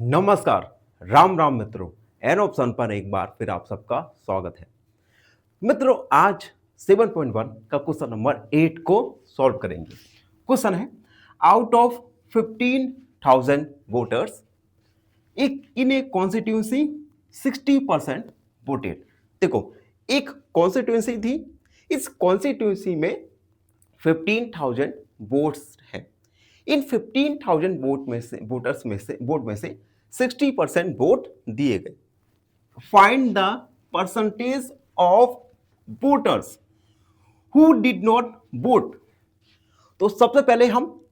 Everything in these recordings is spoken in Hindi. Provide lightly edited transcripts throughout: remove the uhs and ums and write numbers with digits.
नमस्कार, राम राम मित्रों। एन ऑप्शन पर एक बार फिर आप सबका स्वागत है। मित्रों, आज 7.1 का क्वेश्चन नंबर 8 को सॉल्व करेंगे। क्वेश्चन है, आउट ऑफ 15,000 वोटर्स एक इन ए कॉन्स्टिट्यूंसी 60% वोटेड। देखो, एक कॉन्स्टिट्यूंसी थी, इस कॉन्स्टिट्यूंसी में 15,000 वोट्स हैं। इन 15,000 वोट में से 60% वोट दिए गए। Find the percentage of voters who did not vote. तो सबसे पहले हम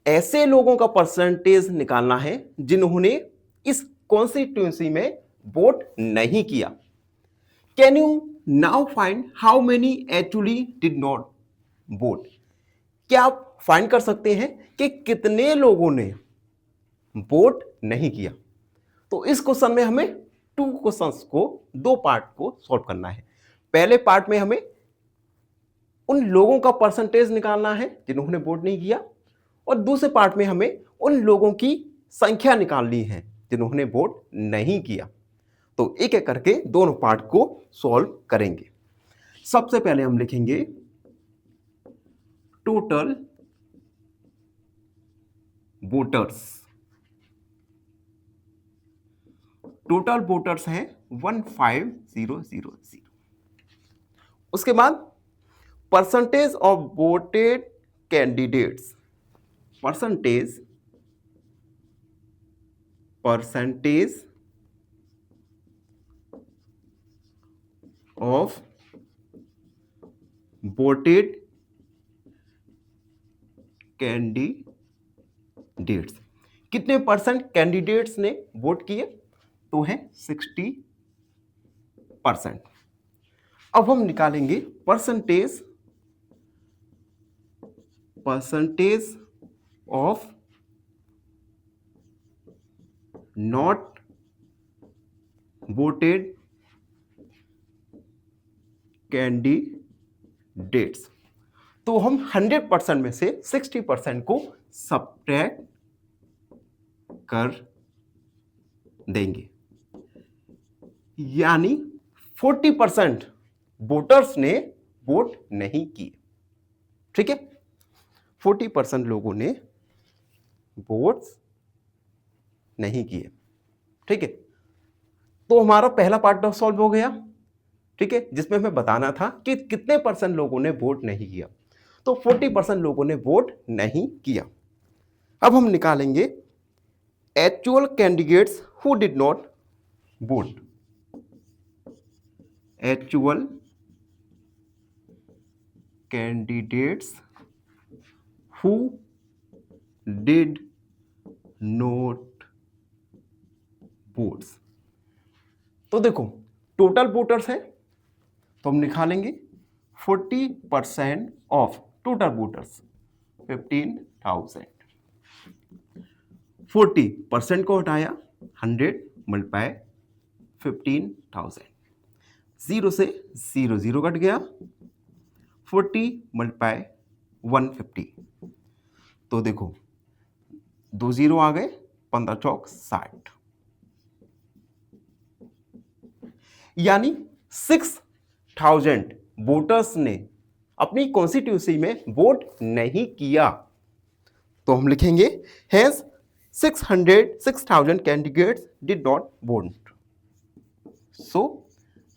ऐसे लोगों का परसेंटेज निकालना है जिन्होंने इस कॉन्स्टिट्यूंसी में वोट नहीं किया। Can you now find how many actually did not vote. क्या आप फाइंड कर सकते हैं कि कितने लोगों ने वोट नहीं किया। तो इस क्वेश्चन में हमें दो पार्ट को सॉल्व करना है। पहले पार्ट में हमें उन लोगों का परसेंटेज निकालना है जिन्होंने वोट नहीं किया, और दूसरे पार्ट में हमें उन लोगों की संख्या निकालनी है जिन्होंने वोट नहीं किया। तो एक एक करके दोनों पार्ट को सॉल्व करेंगे। सबसे पहले हम लिखेंगे टोटल वोटर्स। टोटल वोटर्स हैं 15,000। उसके बाद percentage of voted candidates. Percentage of voted candidates. कितने परसेंट कैंडिडेट्स ने वोट किए? तो है 60%। अब हम निकालेंगे percentage of not voted candidates. तो हम 100% में से 60% को सब्ट्रैक्ट कर देंगे, यानी 40% वोटर्स ने वोट नहीं किए। ठीक है, 40% लोगों ने वोट्स नहीं किए। ठीक है, तो हमारा पहला पार्ट सॉल्व हो गया। ठीक है, जिसमें हमें बताना था कि कितने परसेंट लोगों ने वोट नहीं किया। तो 40% लोगों ने वोट नहीं किया। अब हम निकालेंगे actual candidates who did not vote. Actual candidates who did not votes. तो देखो, टोटल वोटर्स है, तो हम निकालेंगे 40% ऑफ टोटल वोटर्स 15,000। 40% को हटाया 100 मल्टीप्लाई 15,000। 0 से 0 कट गया, 40 मल्टीप्लाई 150। तो देखो 2 0 आ गए, 15 चौक 60, यानी 6,000 वोटर्स ने अपनी कॉन्स्टिट्यूंसी में वोट नहीं किया। तो हम लिखेंगे hence 6,000 candidates did not vote. So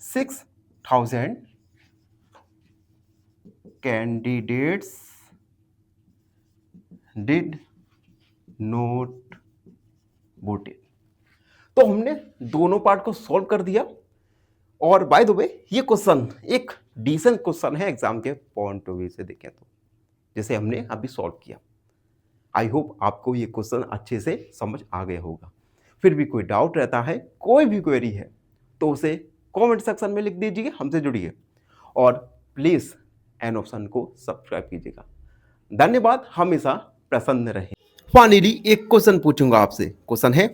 6,000 candidates did not voted. तो हमने दोनों पार्ट को सॉल्व कर दिया। और बाय द वे, ये क्वेश्चन एक डिसेंट क्वेश्चन है एग्जाम के पॉइंट ऑफ व्यू से देखें तो, जैसे हमने अभी सॉल्व किया। आई होप आपको ये क्वेश्चन अच्छे से समझ आ गया होगा। फिर भी कोई डाउट रहता है, कोई भी क्वेरी है, तो उसे कमेंट सेक्शन में लिख दीजिए, हमसे जुड़िए, और प्लीज एन ऑप्शन को सब्सक्राइब कीजिएगा। धन्यवाद, हमेशा प्रसन्न रहें। फाइनली एक क्वेश्चन पूछूंगा आपसे। क्वेश्चन है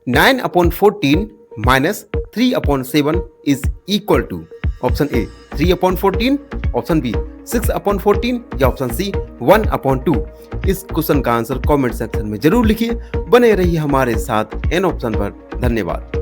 9/14 minus 3/7 is equal to option A 3/14, option B 6/14 या ऑप्शन सी 1/2? इस क्वेश्चन का आंसर कमेंट सेक्शन में जरूर लिखिए। बने रहिए हमारे साथ एन ऑप्शन पर। धन्यवाद।